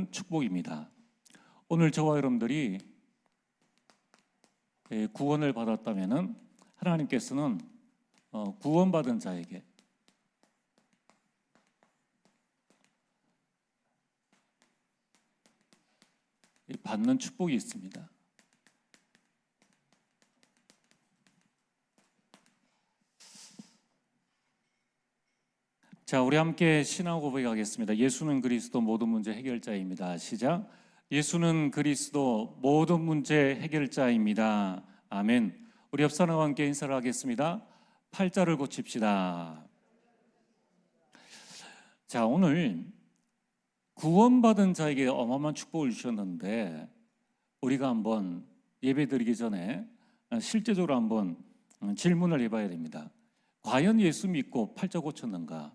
받은 축복입니다. 오늘 저와 여러분들이 구원을 받았다면은 하나님께서는 구원받은 자에게 받는 축복이 있습니다. 자, 우리 함께 신앙 고백하겠습니다. 예수는 그리스도 모든 문제 해결자입니다. 시작. 예수는 그리스도 모든 문제 해결자입니다. 아멘. 우리 옆 사람과 함께 인사를 하겠습니다. 팔자를 고칩시다. 자, 오늘 구원받은 자에게 어마어마한 축복을 주셨는데 우리가 한번 예배드리기 전에 실제적으로 한번 질문을 해봐야 됩니다. 과연 예수 믿고 팔자 고쳤는가?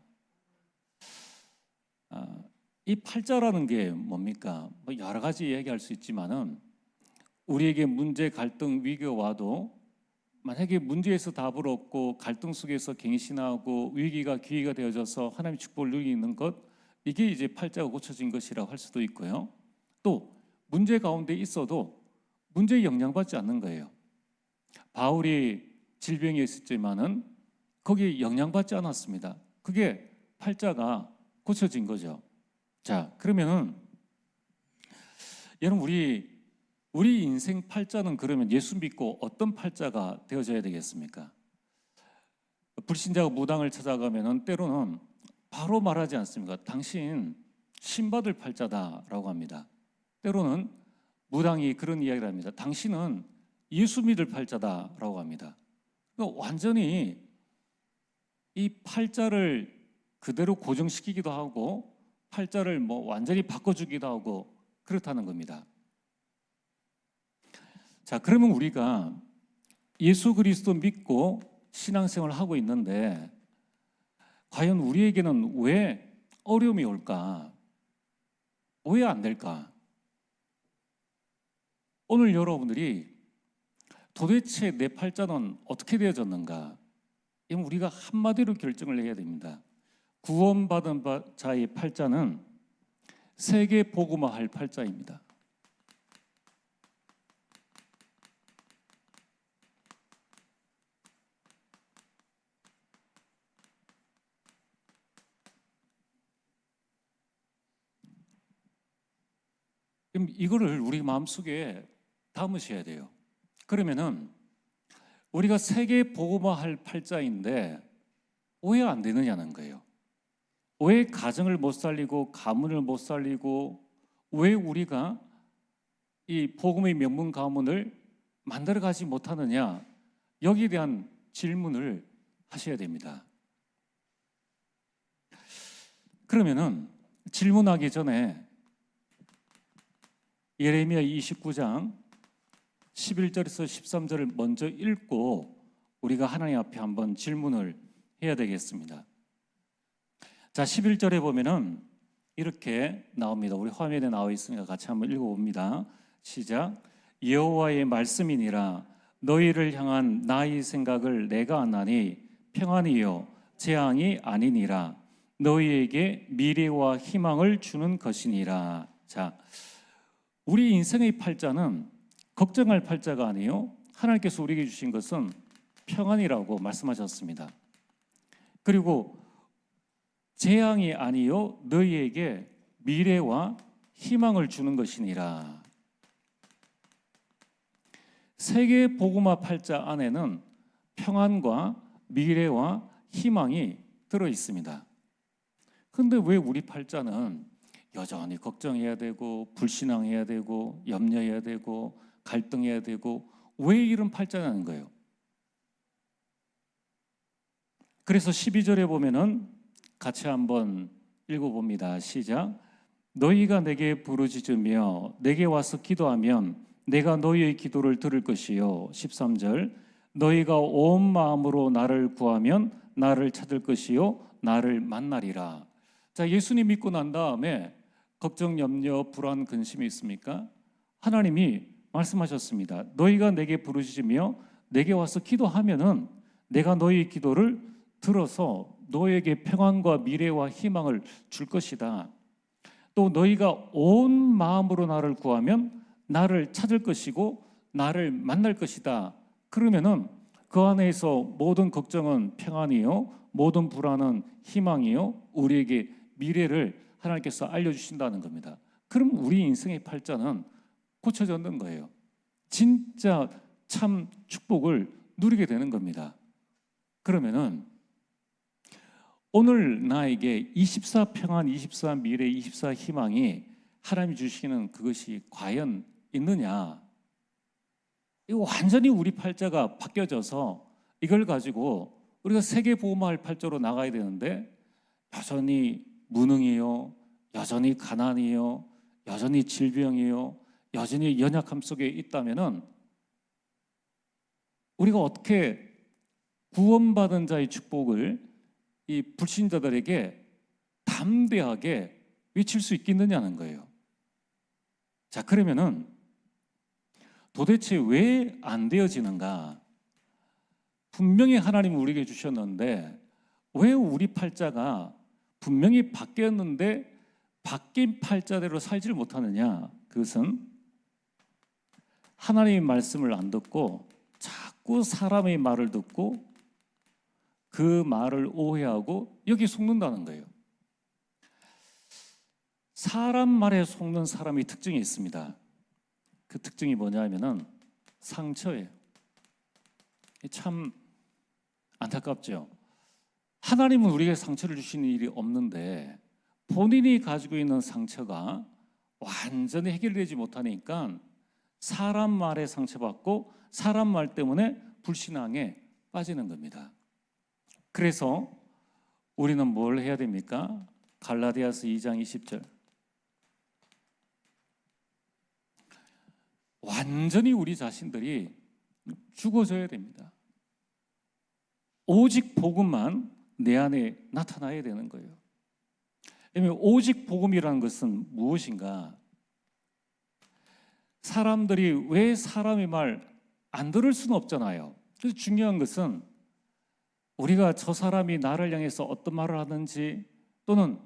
이 팔자라는 게 뭡니까? 여러 가지 얘기할 수 있지만은 우리에게 문제, 갈등, 위기가 와도 만약에 문제에서 답을 얻고 갈등 속에서 갱신하고 위기가 기회가 되어져서 하나님의 축복을 누리는 것, 이게 이제 팔자가 고쳐진 것이라고 할 수도 있고요. 또 문제 가운데 있어도 문제에 영향받지 않는 거예요. 바울이 질병에 있었지만은 거기에 영향받지 않았습니다. 그게 팔자가 고쳐진 거죠. 자, 그러면은 여러분 우리 인생 팔자는 그러면 예수 믿고 어떤 팔자가 되어져야 되겠습니까? 불신자가 무당을 찾아가면은 때로는 바로 말하지 않습니까? 당신 신받을 팔자다라고 합니다. 때로는 무당이 그런 이야기를 합니다. 당신은 예수 믿을 팔자다라고 합니다. 그러니까 완전히 이 팔자를 그대로 고정시키기도 하고 팔자를 완전히 바꿔주기도 하고 그렇다는 겁니다. 자, 그러면 우리가 예수 그리스도 믿고 신앙생활을 하고 있는데 과연 우리에게는 왜 어려움이 올까? 왜 안 될까? 오늘 여러분들이 도대체 내 팔자는 어떻게 되어졌는가? 이건 우리가 한마디로 결정을 해야 됩니다. 구원받은 자의 팔자는 세계 복음화할 팔자입니다. 그럼 이거를 우리 마음속에 담으셔야 돼요. 그러면은 우리가 세계 복음화할 팔자인데 왜 안 되느냐는 거예요. 왜 가정을 못 살리고 가문을 못 살리고 왜 우리가 이 복음의 명문 가문을 만들어가지 못하느냐, 여기에 대한 질문을 하셔야 됩니다. 그러면은 질문하기 전에 예레미야 29장 11절에서 13절을 먼저 읽고 우리가 하나님 앞에 한번 질문을 해야 되겠습니다. 자, 11절에 보면은 이렇게 나옵니다. 우리 화면에 나와 있으니까 같이 한번 읽어봅니다. 시작. 여호와의 말씀이니라. 너희를 향한 나의 생각을 내가 아나니 평안이요 재앙이 아니니라. 너희에게 미래와 희망을 주는 것이니라. 자, 우리 인생의 팔자는 걱정할 팔자가 아니요, 하나님께서 우리에게 주신 것은 평안이라고 말씀하셨습니다. 그리고 재앙이 아니요 너희에게 미래와 희망을 주는 것이니라. 세계 복음화 팔자 안에는 평안과 미래와 희망이 들어 있습니다. 그런데 왜 우리 팔자는 여전히 걱정해야 되고 불신앙해야 되고 염려해야 되고 갈등해야 되고 왜 이런 팔자냐는 거예요. 그래서 12절에 보면은 같이 한번 읽어봅니다. 시작. 너희가 내게 부르짖으며 내게 와서 기도하면 내가 너희의 기도를 들을 것이요. 13절. 너희가 온 마음으로 나를 구하면 나를 찾을 것이요 나를 만나리라. 자, 예수님 믿고 난 다음에 걱정, 염려, 불안, 근심이 있습니까? 하나님이 말씀하셨습니다. 너희가 내게 부르짖으며 내게 와서 기도하면은 내가 너희 기도를 들어서 너에게 평안과 미래와 희망을 줄 것이다. 또 너희가 온 마음으로 나를 구하면 나를 찾을 것이고 나를 만날 것이다. 그러면은 그 안에서 모든 걱정은 평안이요, 모든 불안은 희망이요, 우리에게 미래를 하나님께서 알려주신다는 겁니다. 그럼 우리 인생의 팔자는 고쳐졌는 거예요. 진짜 참 축복을 누리게 되는 겁니다. 그러면은 오늘 나에게 24 평안, 24 미래, 24 희망이 하나님이 주시는 그것이 과연 있느냐? 이거 완전히 우리 팔자가 바뀌어져서 이걸 가지고 우리가 세계보험할 팔자로 나가야 되는데 여전히 무능이요, 여전히 가난이요, 여전히 질병이요, 여전히 연약함 속에 있다면은 우리가 어떻게 구원받은 자의 축복을 이 불신자들에게 담대하게 외칠 수 있겠느냐는 거예요. 자, 그러면은 도대체 왜 안 되어지는가? 분명히 하나님은 우리에게 주셨는데 왜 우리 팔자가 분명히 바뀌었는데 바뀐 팔자대로 살지를 못하느냐? 그것은 하나님의 말씀을 안 듣고 자꾸 사람의 말을 듣고 그 말을 오해하고 여기 속는다는 거예요. 사람 말에 속는 사람의 특징이 있습니다. 그 특징이 뭐냐 하면은 상처예요. 참 안타깝죠. 하나님은 우리에게 상처를 주시는 일이 없는데 본인이 가지고 있는 상처가 완전히 해결되지 못하니까 사람 말에 상처받고 사람 말 때문에 불신앙에 빠지는 겁니다. 그래서 우리는 뭘 해야 됩니까? 갈라디아서 2장 20절. 완전히 우리 자신들이 죽어져야 됩니다. 오직 복음만 내 안에 나타나야 되는 거예요. 왜냐하면 오직 복음이라는 것은 무엇인가? 사람들이 왜 사람의 말 안 들을 수는 없잖아요. 그래서 중요한 것은 우리가 저 사람이 나를 향해서 어떤 말을 하는지 또는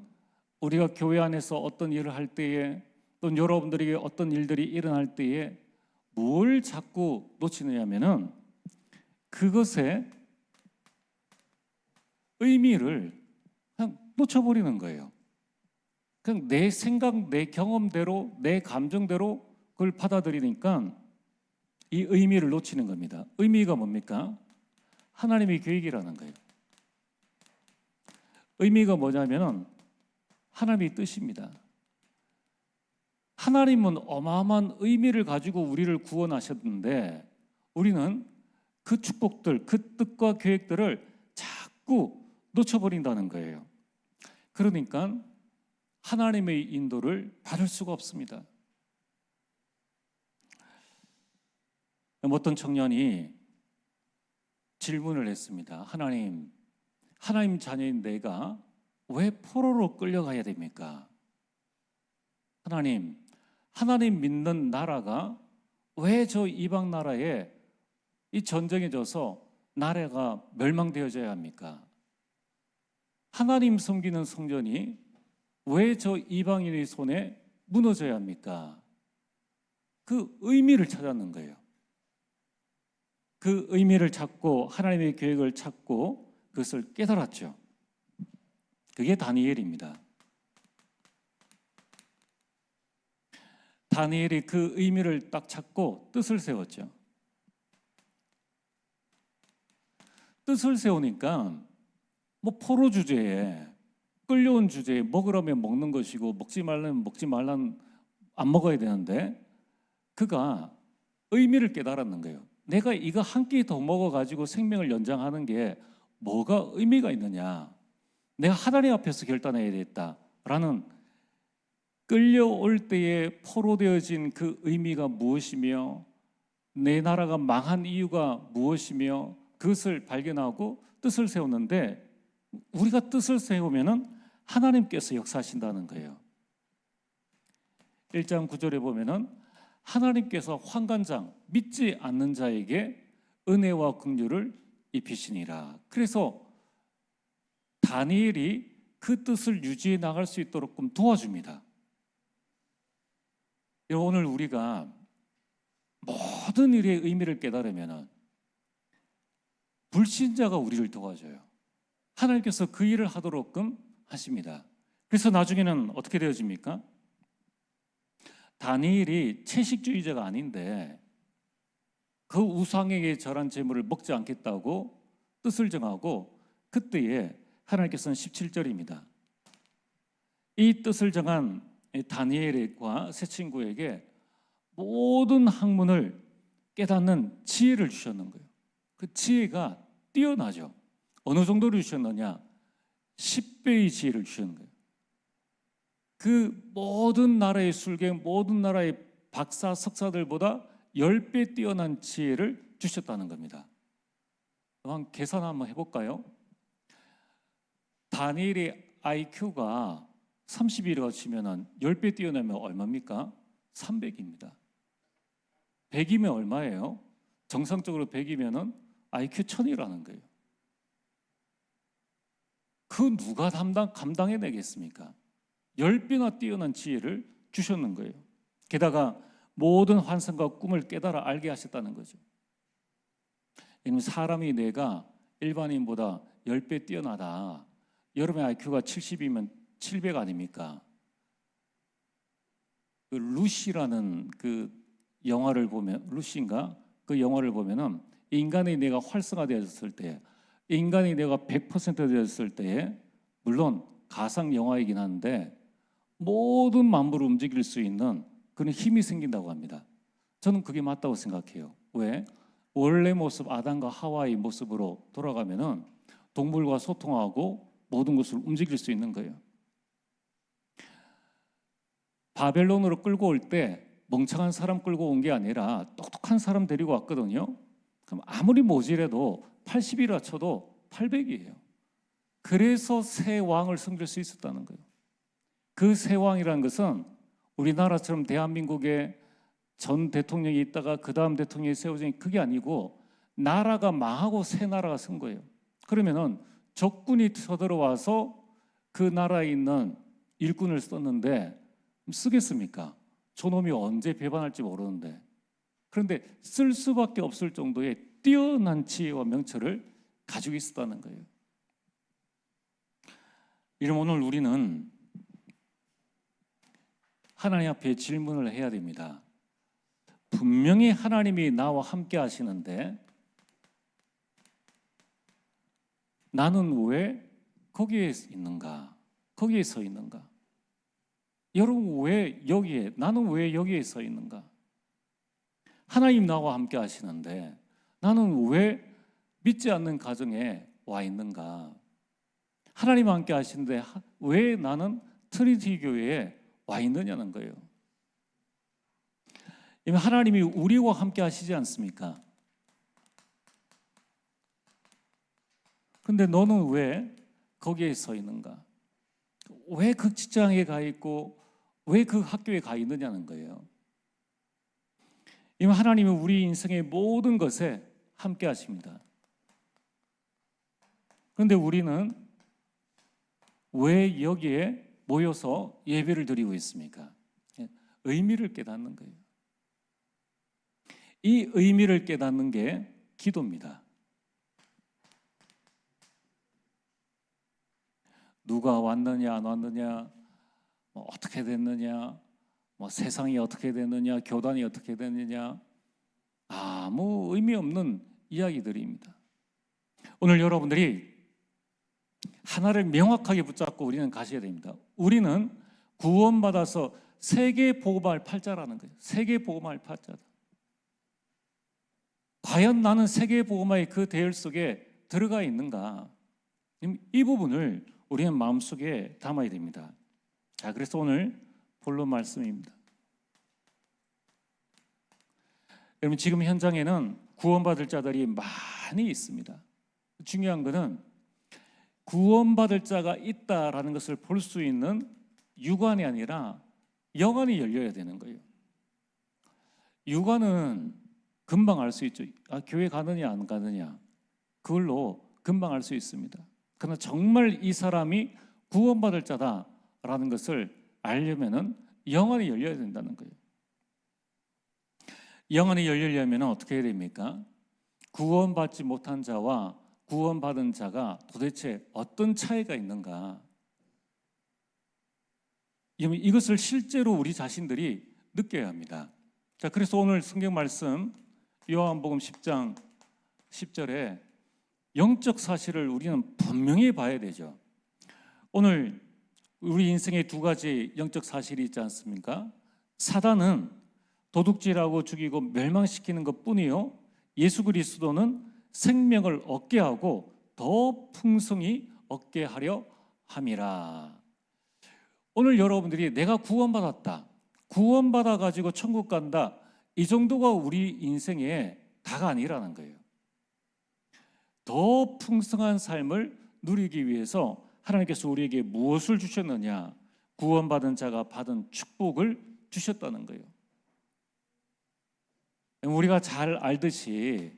우리가 교회 안에서 어떤 일을 할 때에 또는 여러분들에게 어떤 일들이 일어날 때에 뭘 자꾸 놓치느냐면은 그것의 의미를 그냥 놓쳐버리는 거예요. 그냥 내 생각, 내 경험대로, 내 감정대로 그걸 받아들이니까 이 의미를 놓치는 겁니다. 의미가 뭡니까? 하나님의 계획이라는 거예요. 의미가 뭐냐면은 하나님의 뜻입니다. 하나님은 어마어마한 의미를 가지고 우리를 구원하셨는데 우리는 그 축복들, 그 뜻과 계획들을 자꾸 놓쳐버린다는 거예요. 그러니까 하나님의 인도를 받을 수가 없습니다. 어떤 청년이 질문을 했습니다. 하나님 자녀인 내가 왜 포로로 끌려가야 됩니까? 하나님 믿는 나라가 왜 저 이방 나라에 이 전쟁에 져서 나라가 멸망되어져야 합니까? 하나님 섬기는 성전이 왜 저 이방인의 손에 무너져야 합니까? 그 의미를 찾았는 거예요. 그 의미를 찾고 하나님의 계획을 찾고 그것을 깨달았죠. 그게 다니엘입니다. 다니엘이 그 의미를 딱 찾고 뜻을 세웠죠. 뜻을 세우니까 뭐 포로 주제에 끌려온 주제에 먹으라면 먹는 것이고 먹지 말라면 먹지 말라는 안 먹어야 되는데 그가 의미를 깨달았는 거예요. 내가 이거 한 끼 더 먹어가지고 생명을 연장하는 게 뭐가 의미가 있느냐? 내가 하나님 앞에서 결단해야 되겠다라는 끌려올 때에 포로되어진 그 의미가 무엇이며 내 나라가 망한 이유가 무엇이며 그것을 발견하고 뜻을 세웠는데 우리가 뜻을 세우면은 하나님께서 역사하신다는 거예요. 1장 9절에 보면은 하나님께서 환관장 믿지 않는 자에게 은혜와 긍휼을 입히시니라. 그래서 다니엘이 그 뜻을 유지해 나갈 수 있도록 도와줍니다. 오늘 우리가 모든 일의 의미를 깨달으면 불신자가 우리를 도와줘요. 하나님께서 그 일을 하도록끔 하십니다. 그래서 나중에는 어떻게 되어집니까? 다니엘이 채식주의자가 아닌데 그 우상에게 절한 제물을 먹지 않겠다고 뜻을 정하고, 그때에 하나님께서는 17절입니다. 이 뜻을 정한 다니엘과 세 친구에게 모든 학문을 깨닫는 지혜를 주셨는 거예요. 그 지혜가 뛰어나죠. 어느 정도로 주셨느냐? 10배의 지혜를 주셨는 거예요. 그 모든 나라의 술객, 모든 나라의 박사, 석사들보다 10배 뛰어난 지혜를 주셨다는 겁니다. 한번 계산 한번 해볼까요? 다니엘의 IQ가 30이라고 치면 10배 뛰어나면 얼마입니까? 300입니다. 100이면 얼마예요? 정상적으로 100이면 IQ 1000이라는 거예요. 그 누가 감당해내겠습니까? 10배나 뛰어난 지혜를 주셨는 거예요. 게다가 모든 환상과 꿈을 깨달아 알게 하셨다는 거죠. 사람이 내가 일반인보다 10배 뛰어나다. 여러분의 IQ가 70이면 700 아닙니까? 그 루시라는 그 영화를 보면, 루시인가? 그 영화를 보면은 인간의 뇌가 활성화되었을 때, 인간의 뇌가 100% 되었을 때에, 물론 가상 영화이긴 한데 모든 만물을 움직일 수 있는 그런 힘이 생긴다고 합니다. 저는 그게 맞다고 생각해요. 왜? 원래 모습 아담과 하와의 모습으로 돌아가면은 동물과 소통하고 모든 것을 움직일 수 있는 거예요. 바벨론으로 끌고 올 때 멍청한 사람 끌고 온 게 아니라 똑똑한 사람 데리고 왔거든요. 그럼 아무리 모질해도 80이라 쳐도 800이에요. 그래서 새 왕을 섬길 수 있었다는 거예요. 그 새 왕이라는 것은 우리나라처럼 대한민국에 전 대통령이 있다가 그 다음 대통령이 세워진 그게 아니고 나라가 망하고 새 나라가 선 거예요. 그러면은 적군이 쳐들어와서 그 나라에 있는 일꾼을 썼는데 쓰겠습니까? 저놈이 언제 배반할지 모르는데. 그런데 쓸 수밖에 없을 정도의 뛰어난 지혜와 명철을 가지고 있었다는 거예요. 이러면 오늘 우리는 하나님 앞에 질문을 해야 됩니다. 분명히 하나님이 나와 함께 하시는데 나는 왜 거기에 있는가? 거기에 서 있는가? 여러분 왜 여기에, 나는 왜 여기에 서 있는가? 하나님 나와 함께 하시는데 나는 왜 믿지 않는 가정에 와 있는가? 하나님 함께 하시는데 왜 나는 트리니티 교회에 와 있느냐는 거예요. 하나님이 우리와 함께 하시지 않습니까? 근데 너는 왜 거기에 서 있는가? 왜 그 직장에 가 있고 왜 그 학교에 가 있느냐는 거예요. 하나님은 우리 인생의 모든 것에 함께 하십니다. 그런데 우리는 왜 여기에 모여서 예배를 드리고 있습니까? 의미를 깨닫는 거예요. 이 의미를 깨닫는 게 기도입니다. 누가 왔느냐 안 왔느냐, 어떻게 됐느냐, 세상이 어떻게 됐느냐, 교단이 어떻게 됐느냐, 아무 의미 없는 이야기들입니다. 오늘 여러분들이 하나를 명확하게 붙잡고 우리는 가셔야 됩니다. 우리는 구원받아서 세계 복음할 팔자라는 거예요. 세계 복음할 팔자다. 과연 나는 세계 복음화의 그 대열 속에 들어가 있는가? 이 부분을 우리는 마음속에 담아야 됩니다. 자, 그래서 오늘 본론 말씀입니다. 여러분 지금 현장에는 구원받을 자들이 많이 있습니다. 중요한 것은 구원받을 자가 있다라는 것을 볼 수 있는 육안이 아니라 영안이 열려야 되는 거예요. 육안은 금방 알 수 있죠. 교회 가느냐 안 가느냐 그걸로 금방 알 수 있습니다. 그러나 정말 이 사람이 구원받을 자다라는 것을 알려면은 영안이 열려야 된다는 거예요. 영안이 열리려면 어떻게 해야 됩니까? 구원받지 못한 자와 구원받은 자가 도대체 어떤 차이가 있는가? 이것을 실제로 우리 자신들이 느껴야 합니다. 자, 그래서 오늘 성경 말씀 요한복음 10장 10절에 영적 사실을 우리는 분명히 봐야 되죠. 오늘 우리 인생에 두 가지 영적 사실이 있지 않습니까? 사단은 도둑질하고 죽이고 멸망시키는 것뿐이요, 예수 그리스도는 생명을 얻게 하고 더 풍성히 얻게 하려 함이라. 오늘 여러분들이 내가 구원받았다, 구원받아 가지고 천국 간다, 이 정도가 우리 인생의 다가 아니라는 거예요. 더 풍성한 삶을 누리기 위해서 하나님께서 우리에게 무엇을 주셨느냐? 구원받은 자가 받은 축복을 주셨다는 거예요. 우리가 잘 알듯이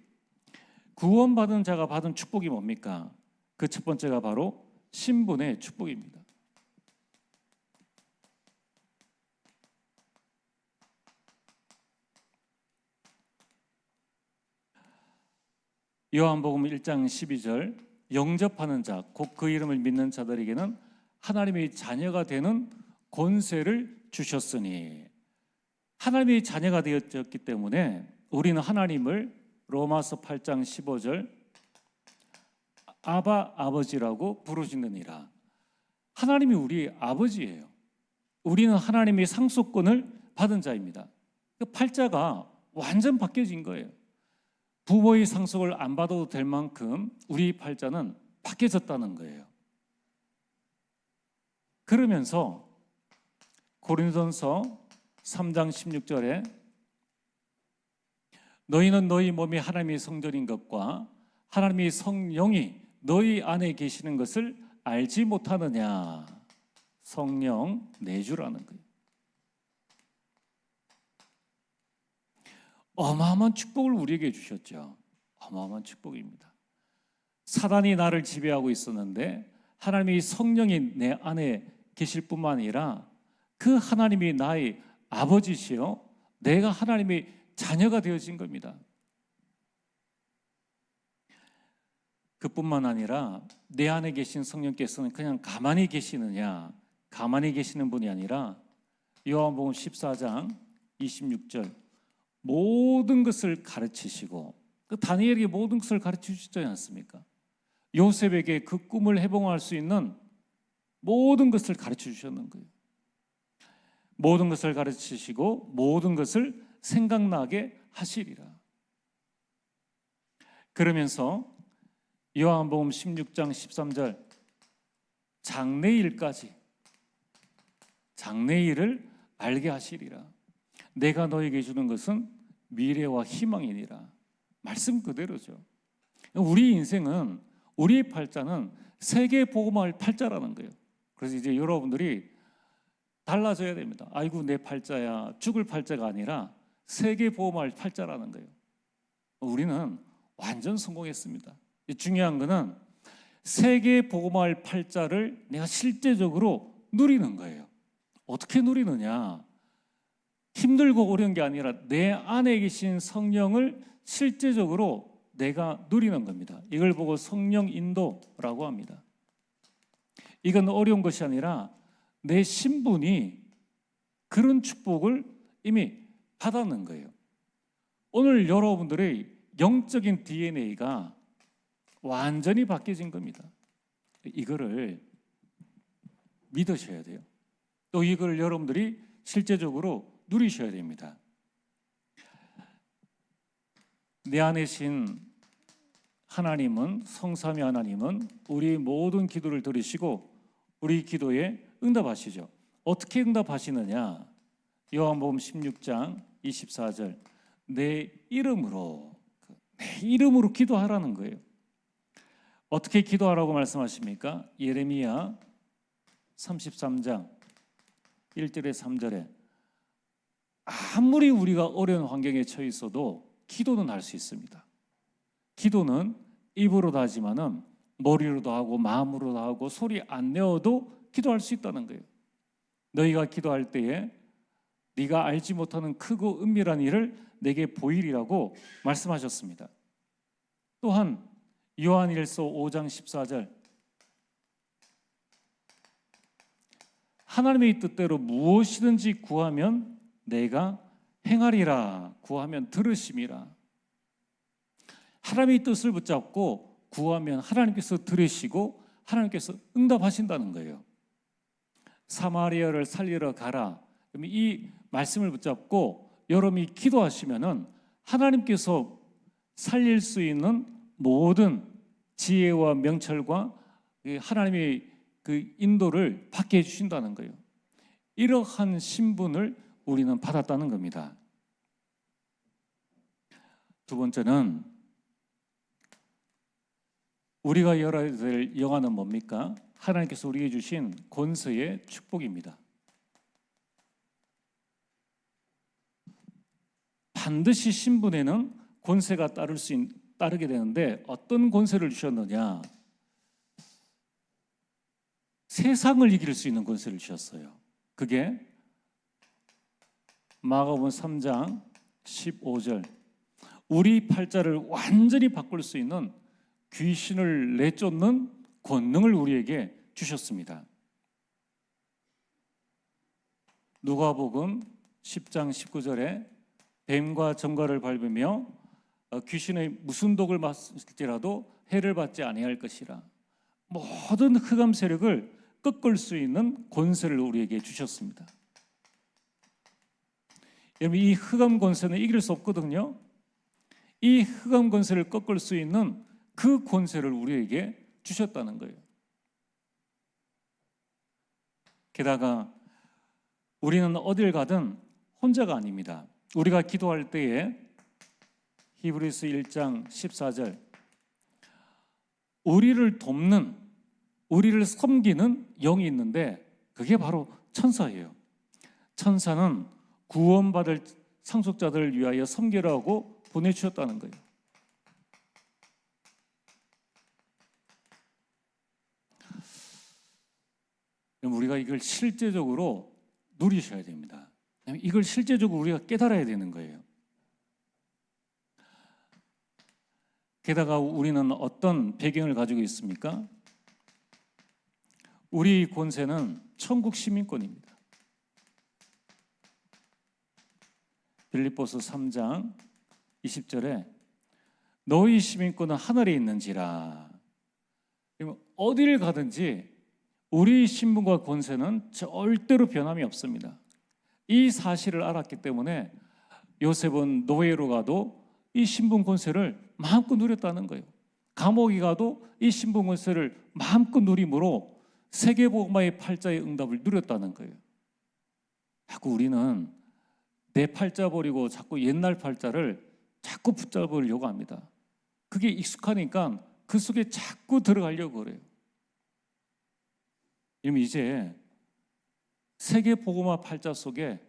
구원받은 자가 받은 축복이 뭡니까? 그 첫 번째가 바로 신분의 축복입니다. 요한복음 1장 12절, 영접하는 자, 곧 그 이름을 믿는 자들에게는 하나님의 자녀가 되는 권세를 주셨으니, 하나님의 자녀가 되었기 때문에 우리는 하나님을 로마서 8장 15절 아바 아버지라고 부르시느니라. 하나님이 우리 아버지예요. 우리는 하나님의 상속권을 받은 자입니다. 그 팔자가 완전 바뀌어진 거예요. 부모의 상속을 안 받아도 될 만큼 우리 팔자는 바뀌어졌다는 거예요. 그러면서 고린도전서 3장 16절에 너희는 너희 몸이 하나님의 성전인 것과 하나님의 성령이 너희 안에 계시는 것을 알지 못하느냐. 성령 내주라는 거예요. 어마어마한 축복을 우리에게 주셨죠. 어마어마한 축복입니다. 사단이 나를 지배하고 있었는데 하나님의 성령이 내 안에 계실 뿐만 아니라 그 하나님이 나의 아버지시요, 내가 하나님의 자녀가 되어진 겁니다. 그뿐만 아니라 내 안에 계신 성령께서는 그냥 가만히 계시느냐, 가만히 계시는 분이 아니라 요한복음 14장 26절 모든 것을 가르치시고, 그 다니엘에게 모든 것을 가르쳐 주시지 않습니까? 요셉에게 그 꿈을 해봉할 수 있는 모든 것을 가르쳐 주셨는 거예요. 모든 것을 가르치시고 모든 것을 생각나게 하시리라. 그러면서 요한복음 16장 13절 장래일을 알게 하시리라. 내가 너에게 주는 것은 미래와 희망이니라. 말씀 그대로죠. 우리 인생은, 우리 팔자는 세계 복음화의 팔자라는 거예요. 그래서 이제 여러분들이 달라져야 됩니다. 아이고 내 팔자야, 죽을 팔자가 아니라 세계 복음화의 팔자라는 거예요. 우리는 완전 성공했습니다. 중요한 거는 세계 복음화의 팔자를 내가 실제적으로 누리는 거예요. 어떻게 누리느냐? 힘들고 어려운 게 아니라 내 안에 계신 성령을 실제적으로 내가 누리는 겁니다. 이걸 보고 성령 인도라고 합니다. 이건 어려운 것이 아니라 내 신분이 그런 축복을 이미 받았는 거예요. 오늘 여러분들의 영적인 DNA가 완전히 바뀌어진 겁니다. 이거를 믿으셔야 돼요. 또 이걸 여러분들이 실제적으로 누리셔야 됩니다. 내 안에 계신 하나님은, 성삼위 하나님은 우리 모든 기도를 들으시고 우리 기도에 응답하시죠. 어떻게 응답하시느냐? 요한복음 16장 24절 내 이름으로 기도하라는 거예요. 어떻게 기도하라고 말씀하십니까? 예레미야 33장 1절에 3절에 아무리 우리가 어려운 환경에 처해 있어도 기도는 할 수 있습니다. 기도는 입으로도 하지만은 머리로도 하고 마음으로도 하고 소리 안 내어도 기도할 수 있다는 거예요. 너희가 기도할 때에 네가 알지 못하는 크고 은밀한 일을 내게 보이리라고 말씀하셨습니다. 또한 요한일서 5장 14절, 하나님의 뜻대로 무엇이든지 구하면 내가 행하리라. 구하면 들으심이라. 하나님의 뜻을 붙잡고 구하면 하나님께서 들으시고 하나님께서 응답하신다는 거예요. 사마리아를 살리러 가라. 이 말씀을 붙잡고 여러분이 기도하시면은 하나님께서 살릴 수 있는 모든 지혜와 명철과 하나님의 그 인도를 받게 해주신다는 거예요. 이러한 신분을 우리는 받았다는 겁니다. 두 번째는 우리가 열어야 될 영화는 뭡니까? 하나님께서 우리에게 주신 권세의 축복입니다. 반드시 신분에는 권세가 따르게 되는데 어떤 권세를 주셨느냐? 세상을 이길 수 있는 권세를 주셨어요. 그게 마가복음 3장 15절, 우리 팔자를 완전히 바꿀 수 있는 귀신을 내쫓는 권능을 우리에게 주셨습니다. 누가복음 10장 19절에 뱀과 정갈을 밟으며 귀신의 무슨 독을 맞을지라도 해를 받지 아니할 것이라. 모든 흑암 세력을 꺾을 수 있는 권세를 우리에게 주셨습니다. 여러분, 이 흑암 권세는 이길 수 없거든요. 이 흑암 권세를 꺾을 수 있는 그 권세를 우리에게 주셨다는 거예요. 게다가 우리는 어딜 가든 혼자가 아닙니다. 우리가 기도할 때에 히브리서 1장 14절, 우리를 돕는, 우리를 섬기는 영이 있는데 그게 바로 천사예요. 천사는 구원받을 상속자들을 위하여 섬기라고 보내주셨다는 거예요. 우리가 이걸 실제적으로 누리셔야 됩니다. 이걸 실제적으로 우리가 깨달아야 되는 거예요. 게다가 우리는 어떤 배경을 가지고 있습니까? 우리 권세는 천국 시민권입니다. 빌립보서 3장 20절에 너희 시민권은 하늘에 있는지라. 어디를 가든지 우리 신분과 권세는 절대로 변함이 없습니다. 이 사실을 알았기 때문에 요셉은 노예로 가도 이 신분 권세를 마음껏 누렸다는 거예요. 감옥에 가도 이 신분 권세를 마음껏 누림으로 세계복음화의 팔자의 응답을 누렸다는 거예요. 자꾸 우리는 내 팔자 버리고 자꾸 옛날 팔자를 자꾸 붙잡으려고 합니다. 그게 익숙하니까 그 속에 자꾸 들어가려고 그래요. 그럼 이제 세계복음화 팔자 속에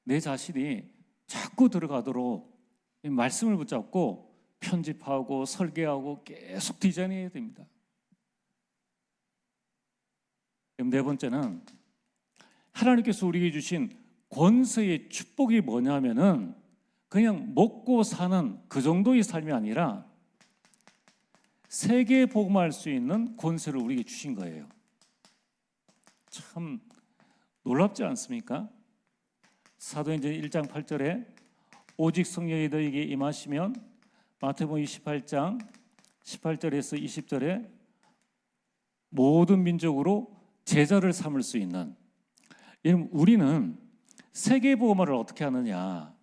내 자신이 자꾸 들어가도록 말씀을 붙잡고 편집하고 설계하고 계속 디자인해야 됩니다. 그럼 네 번째는 하나님께서 우리에게 주신 권세의 축복이 뭐냐면은 그냥 먹고 사는 그 정도의 삶이 아니라 세계 복음화할 수 있는 권세를 우리에게 주신 거예요. 참 놀랍지 않습니까? 사도행전 1장 8절에 오직 성령이 너희에게 임하시면, 마태복음 28장 18절에서 20절에 모든 민족으로 제자를 삼을 수 있는, 우리는 세계복음화를 어떻게 하느냐?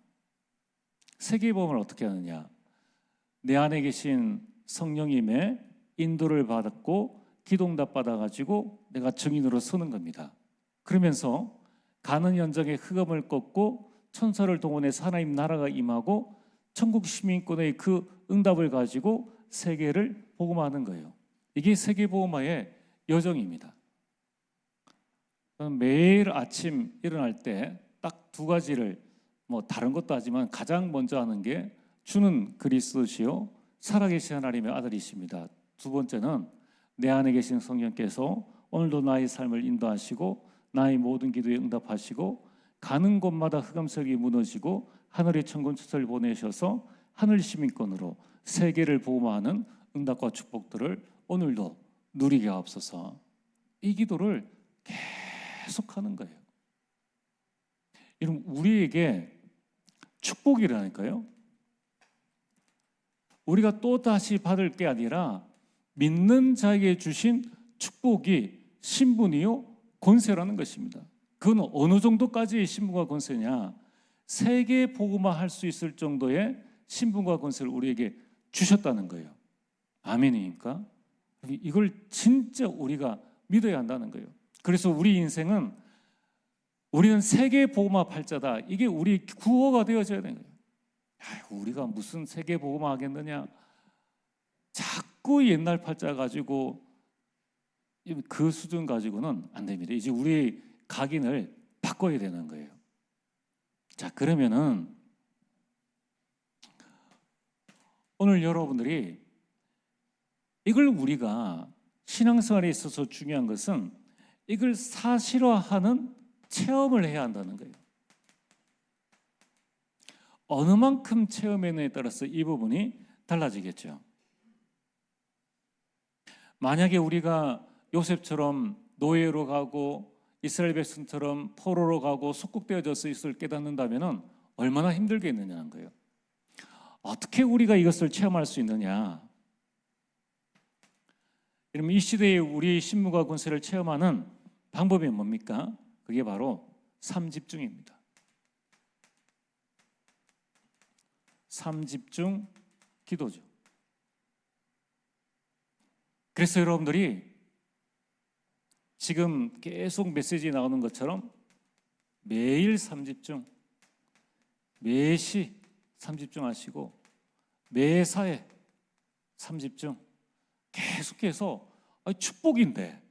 세계복음화를 어떻게 하느냐? 내 안에 계신 성령님의 인도를 받았고 기도응답 받아가지고 내가 증인으로 서는 겁니다. 그러면서 가는 현장에 흑암을 꺾고 천사를 동원해서 하나님 나라가 임하고 천국 시민권의 그 응답을 가지고 세계를 복음화하는 거예요. 이게 세계복음화의 여정입니다. 매일 아침 일어날 때 딱 두 가지를, 다른 것도 하지만 가장 먼저 하는 게 주는 그리스도시요 살아계신 하나님의 아들이십니다. 두 번째는 내 안에 계신 성령께서 오늘도 나의 삶을 인도하시고 나의 모든 기도에 응답하시고 가는 곳마다 흑암석이 무너지고 하늘의 천군천사를 보내셔서 하늘 시민권으로 세계를 보호하는 응답과 축복들을 오늘도 누리게 하옵소서. 이 기도를 계속하는 거예요. 여러분, 우리에게 축복이라니까요. 우리가 또 다시 받을 게 아니라 믿는 자에게 주신 축복이 신분이요 권세라는 것입니다. 그건 어느 정도까지의 신분과 권세냐? 세계 복음화 할 수 있을 정도의 신분과 권세를 우리에게 주셨다는 거예요. 아멘입니까? 이걸 진짜 우리가 믿어야 한다는 거예요. 그래서 우리 인생은 우리는 세계 복음화 팔자다. 이게 우리 구호가 되어져야 되는 거예요. 우리가 무슨 세계 복음화 하겠느냐? 자꾸 옛날 팔자 가지고 그 수준 가지고는 안 됩니다. 이제 우리 각인을 바꿔야 되는 거예요. 자, 그러면은 오늘 여러분들이 이걸 우리가 신앙생활에 있어서 중요한 것은 이걸 사실화하는 체험을 해야 한다는 거예요. 어느 만큼 체험했느냐에 따라서 이 부분이 달라지겠죠. 만약에 우리가 요셉처럼 노예로 가고 이스라엘 백성처럼 포로로 가고 속국되어져서 있을 깨닫는다면 얼마나 힘들겠느냐는 거예요. 어떻게 우리가 이것을 체험할 수 있느냐? 그럼 이 시대에 우리의 신분과 권세를 체험하는 방법이 뭡니까? 그게 바로 삼집중입니다. 삼집중 기도죠. 그래서 여러분들이 지금 계속 메시지 나오는 것처럼 매일 삼집중, 매시 삼집중 하시고 매사에 삼집중 계속해서 축복인데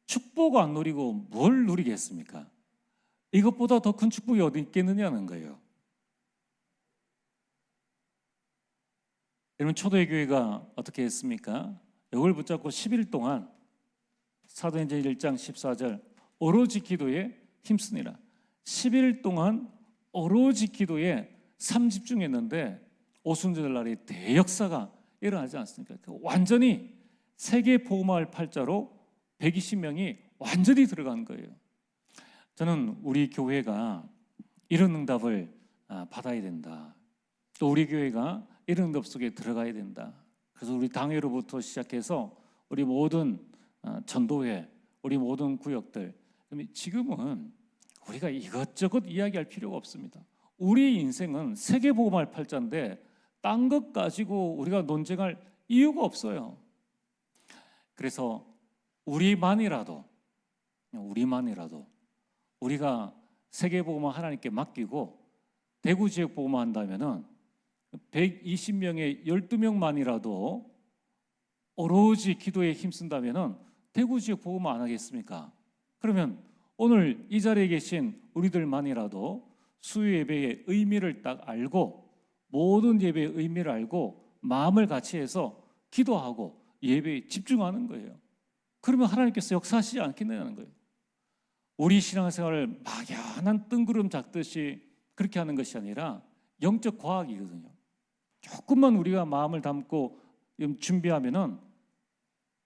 축복 안 누리고 뭘 누리겠습니까? 이것보다 더 큰 축복이 어디 있겠느냐는 거예요. 여러분, 초대의 교회가 어떻게 했습니까? 이걸 붙잡고 10일 동안 사도행전 1장 14절 오로지 기도에 힘쓰니라. 10일 동안 오로지 기도에 삼집중했는데 오순절 날에 대역사가 일어나지 않습니까? 완전히 세계 복음화할 팔자로 120명이 완전히 들어간 거예요. 저는 우리 교회가 이런 응답을 받아야 된다. 또 우리 교회가 이런 응답 속에 들어가야 된다. 그래서 우리 당회로부터 시작해서 우리 모든 전도회, 우리 모든 구역들, 지금은 우리가 이것저것 이야기할 필요가 없습니다. 우리 인생은 세계 복음화할 팔자인데 딴 것 가지고 우리가 논쟁할 이유가 없어요. 그래서 우리만이라도 우리가 세계 복음화 하나님께 맡기고 대구 지역 복음화 한다면은 120명의 12명만이라도 오로지 기도에 힘쓴다면은 대구 지역 복음화 안 하겠습니까? 그러면 오늘 이 자리에 계신 우리들만이라도 수요 예배의 의미를 딱 알고 모든 예배의 의미를 알고 마음을 같이 해서 기도하고 예배에 집중하는 거예요. 그러면 하나님께서 역사하시지 않겠느냐는 거예요. 우리 신앙생활을 막연한 뜬구름 잡듯이 그렇게 하는 것이 아니라 영적 과학이거든요. 조금만 우리가 마음을 담고 준비하면은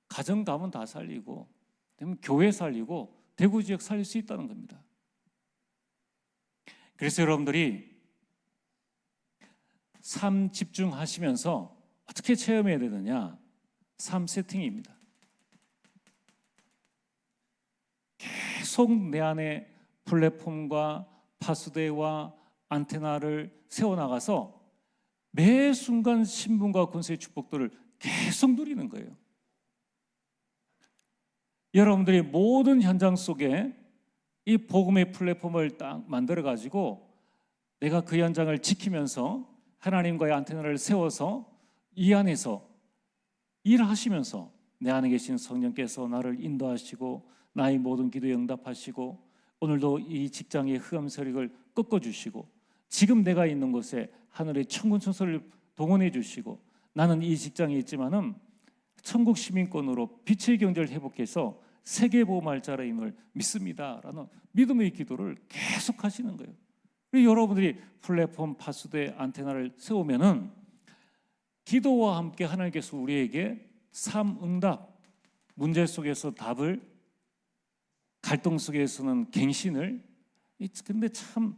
가정 가문 다 살리고 교회 살리고 대구 지역 살릴 수 있다는 겁니다. 그래서 여러분들이 삶 집중하시면서 어떻게 체험해야 되느냐? 삶 세팅입니다. 계속 내 안에 플랫폼과 파수대와 안테나를 세워나가서 매 순간 신분과 권세의 축복들을 계속 누리는 거예요. 여러분들이 모든 현장 속에 이 복음의 플랫폼을 딱 만들어가지고 내가 그 현장을 지키면서 하나님과의 안테나를 세워서 이 안에서 일하시면서 내 안에 계신 성령께서 나를 인도하시고 나의 모든 기도에 응답하시고 오늘도 이 직장의 흑암 세력을 꺾어주시고 지금 내가 있는 곳에 하늘의 천군 천사를 동원해 주시고 나는 이 직장에 있지만은 천국 시민권으로 빛의 경제를 회복해서 세계보호말자임을 믿습니다라는 믿음의 기도를 계속 하시는 거예요. 그리고 여러분들이 플랫폼 파수대 안테나를 세우면은 기도와 함께 하나님께서 우리에게 삶 응답, 문제 속에서 답을, 갈등 속에서는 갱신을. 근데 참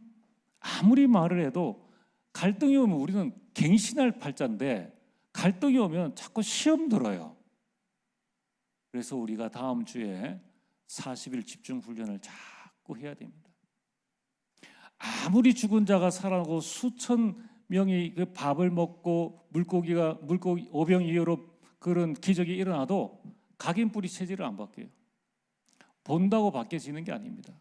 아무리 말을 해도 갈등이 오면 우리는 갱신할 팔자인데 갈등이 오면 자꾸 시험 들어요. 그래서 우리가 다음 주에 40일 집중 훈련을 자꾸 해야 됩니다. 아무리 죽은 자가 살아나고 수천 명이 그 밥을 먹고 물고기 오병이어로 그런 기적이 일어나도 각인 뿌리 체질을 안 바뀌어요. 본다고 바뀌어지는 게 아닙니다.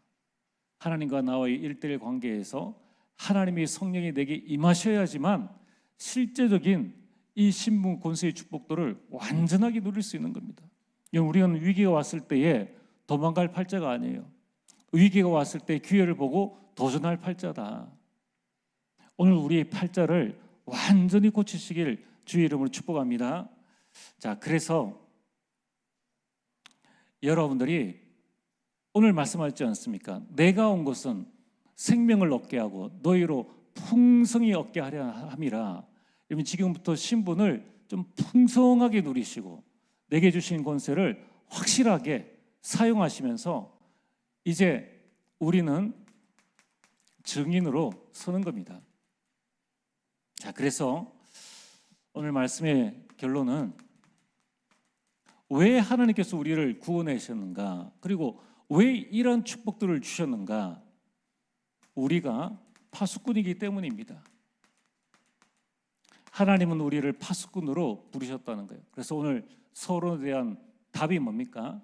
하나님과 나와의 1:1 관계에서 하나님의 성령이 내게 임하셔야지만 실제적인 이 신분 권세의 축복들을 완전하게 누릴 수 있는 겁니다. 우리는 위기가 왔을 때에 도망갈 팔자가 아니에요. 위기가 왔을 때 기회를 보고 도전할 팔자다. 오늘 우리의 팔자를 완전히 고치시길 주의 이름으로 축복합니다. 자, 그래서 여러분들이 오늘 말씀하셨지 않습니까? 내가 온 것은 생명을 얻게 하고 너희로 풍성히 얻게 하려 함이라. 여러분 지금부터 신분을 좀 풍성하게 누리시고 내게 주신 권세를 확실하게 사용하시면서 이제 우리는 증인으로 서는 겁니다. 자, 그래서 오늘 말씀의 결론은 왜 하나님께서 우리를 구원하셨는가? 그리고 왜 이런 축복들을 주셨는가? 우리가 파수꾼이기 때문입니다. 하나님은 우리를 파수꾼으로 부르셨다는 거예요. 그래서 오늘 서론에 대한 답이 뭡니까?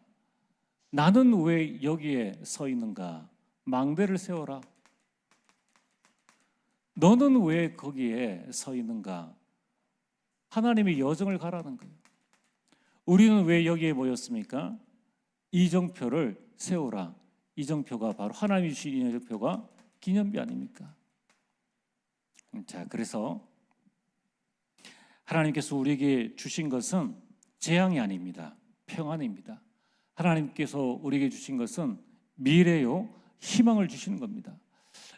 나는 왜 여기에 서 있는가? 망대를 세워라. 너는 왜 거기에 서 있는가? 하나님의 여정을 가라는 거예요. 우리는 왜 여기에 모였습니까? 이정표를 세우라. 이정표가 바로 하나님이 주신 이정표가 기념비 아닙니까? 자, 그래서 하나님께서 우리에게 주신 것은 재앙이 아닙니다. 평안입니다. 하나님께서 우리에게 주신 것은 미래요, 희망을 주시는 겁니다.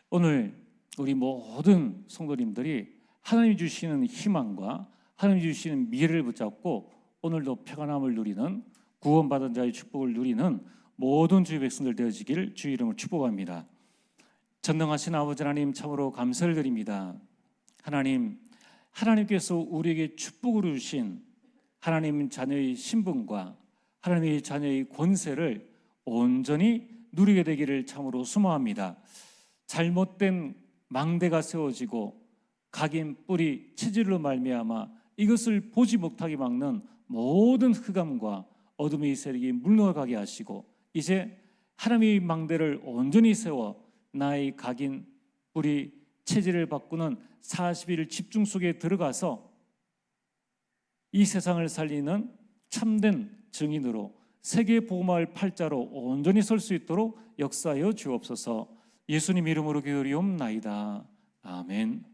오늘 우리 모든 성도님들이 하나님이 주시는 희망과 하나님이 주시는 미래를 붙잡고 오늘도 평안함을 누리는, 구원받은 자의 축복을 누리는 모든 주의 백성들 되어지기를 주의 이름으로 축복합니다. 전능하신 아버지 하나님, 참으로 감사를 드립니다. 하나님께서 우리에게 축복으로 주신 하나님 자녀의 신분과 하나님의 자녀의 권세를 온전히 누리게 되기를 참으로 소망합니다. 잘못된 망대가 세워지고 각인 뿌리 체질로 말미암아 이것을 보지 못하게 막는 모든 흑암과 어둠의 세력이 물러가게 하시고 이제 하나님의 망대를 온전히 세워 나의 각인 뿌리 체질을 바꾸는 40일 집중 속에 들어가서 이 세상을 살리는 참된 증인으로 세계 복음화의 팔자로 온전히 설 수 있도록 역사하여 주옵소서. 예수님 이름으로 기도리옵나이다. 아멘.